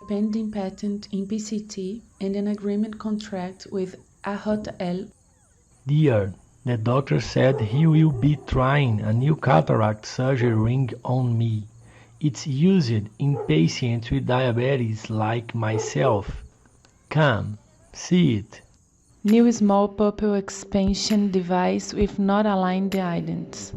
pending patent in PCT and an agreement contract with AHL. Dear, the doctor said he will be trying a new cataract surgery ring on me. It's used in patients with diabetes like myself. Come, see it. New small pupil expansion device with not aligned eyelids.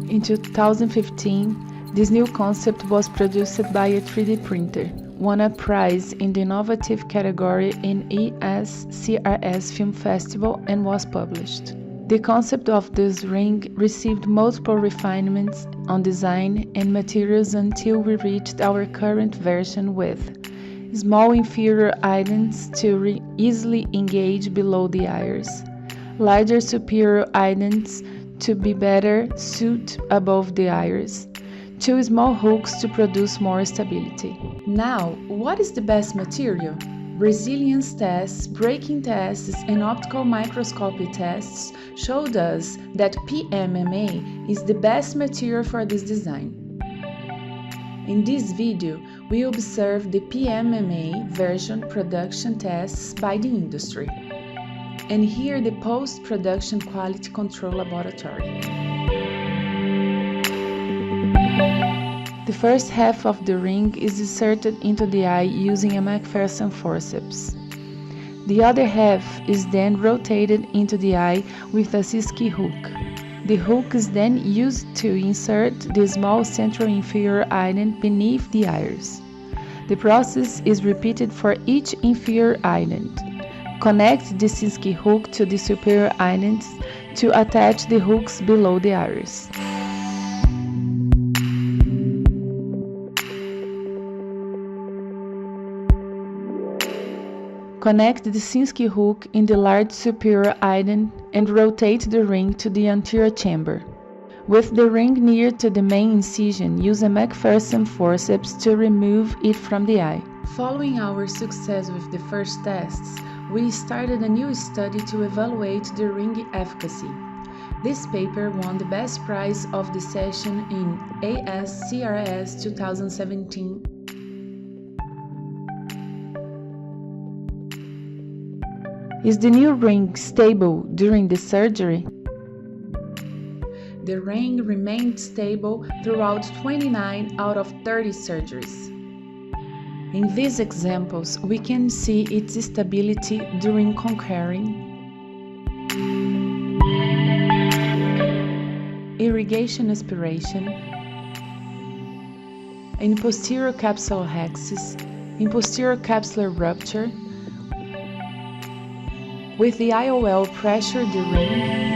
In 2015, this new concept was produced by a 3D printer, won a prize in the innovative category in BRASCRS Film Festival and was published. The concept of this ring received multiple refinements on design and materials until we reached our current version with small inferior eyelids to easily engage below the iris, larger superior eyelids to be better suited above the iris, two small hooks to produce more stability. Now, what is the best material? Resilience tests, breaking tests, and optical microscopy tests showed us that PMMA is the best material for this design. In this video, we observe the PMMA version production tests by the industry. And here the post-production quality control laboratory. The first half of the ring is inserted into the eye using a McPherson forceps. The other half is then rotated into the eye with a Sinskey hook. The hook is then used to insert the small central inferior eyelid beneath the iris. The process is repeated for each inferior eyelid. Connect the Sinskey hook to the superior eyelids to attach the hooks below the iris. Connect the Sinskey hook in the large superior eyelid and rotate the ring to the anterior chamber. With the ring near to the main incision, use a McPherson forceps to remove it from the eye. Following our success with the first tests, we started a new study to evaluate the ring efficacy. This paper won the best prize of the session in ASCRS 2017. Is the new ring stable during the surgery? The ring remained stable throughout 29 out of 30 surgeries. In these examples, we can see its stability during concurring, irrigation aspiration, in posterior capsular hexis, in posterior capsular rupture, with the IOL pressure the ring,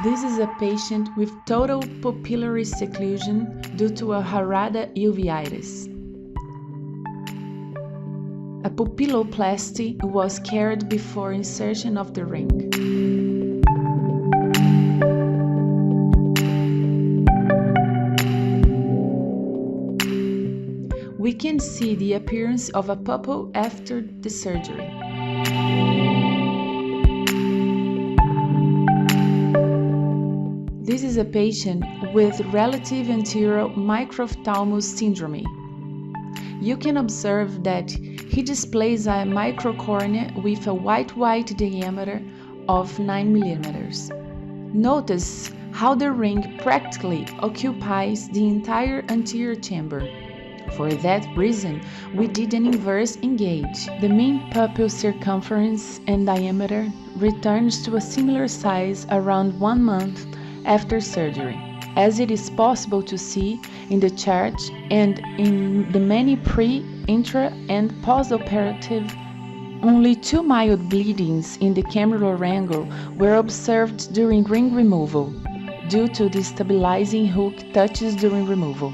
this is a patient with total pupillary seclusion due to a Harada uveitis. A pupilloplasty was carried before insertion of the ring. We can see the appearance of a pupil after the surgery. This is a patient with relative anterior microphthalmos syndrome. You can observe that he displays a microcornea with a white diameter of 9 mm. Notice how the ring practically occupies the entire anterior chamber. For that reason, we did an inverse engage. The mean pupil circumference and diameter returns to a similar size around 1 month after surgery, as it is possible to see in the chart and in the many pre, intra, and postoperative. Only 2 mild bleedings in the cameral angle were observed during ring removal, due to the stabilizing hook touches during removal.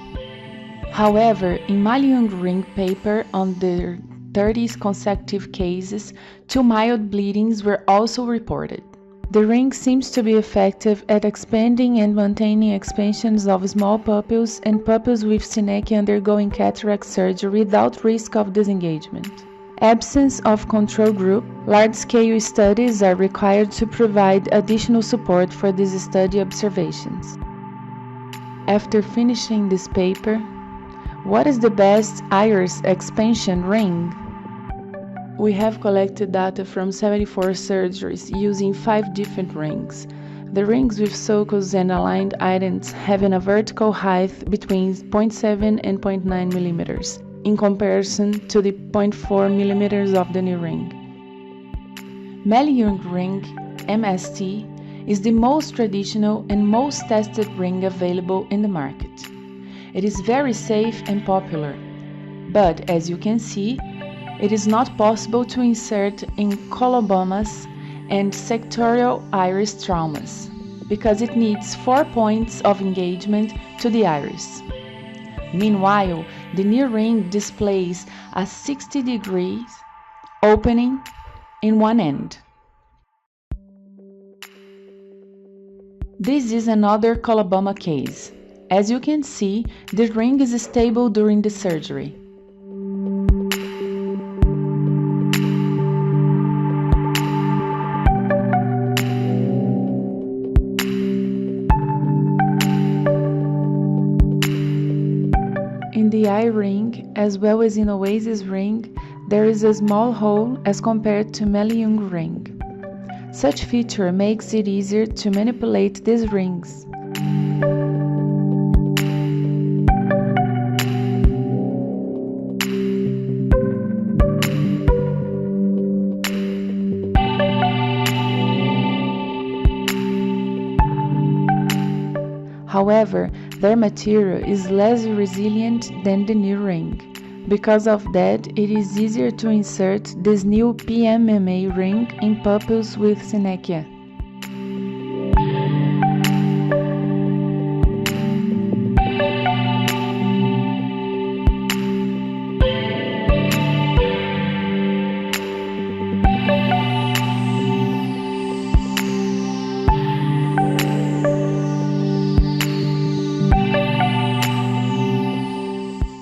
However, in Maliung ring paper on the 30 consecutive cases, 2 mild bleedings were also reported. The ring seems to be effective at expanding and maintaining expansions of small pupils and pupils with synechia undergoing cataract surgery without risk of disengagement. Absence of control group. Large-scale studies are required to provide additional support for these study observations. After finishing this paper, what is the best iris expansion ring? We have collected data from 74 surgeries using 5 different rings. The rings with sulcus and aligned idents having a vertical height between 0.7 and 0.9 millimeters, in comparison to the 0.4 millimeters of the new ring. Meliung ring, MST, is the most traditional and most tested ring available in the market. It is very safe and popular, but as you can see, it is not possible to insert in colobomas and sectorial iris traumas, because it needs 4 points of engagement to the iris. Meanwhile, the new ring displays a 60 degrees opening in one end. This is another coloboma case. As you can see, the ring is stable during the surgery. In the eye ring, as well as in Oasis ring, there is a small hole as compared to Meliung ring. Such feature makes it easier to manipulate these rings. However, their material is less resilient than the new ring. Because of that, it is easier to insert this new PMMA ring in pupils with synechia.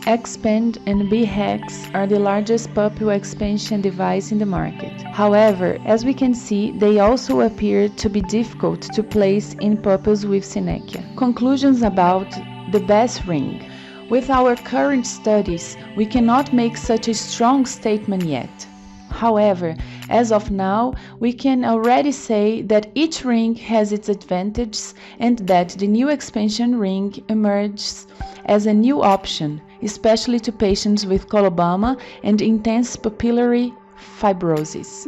Expand and BRASCRS are the largest pupil expansion device in the market. However, as we can see, they also appear to be difficult to place in pupils with synechia. Conclusions about the best ring. With our current studies, we cannot make such a strong statement yet. However, as of now, we can already say that each ring has its advantages and that the new expansion ring emerges as a new option, especially to patients with coloboma and intense pupillary fibrosis.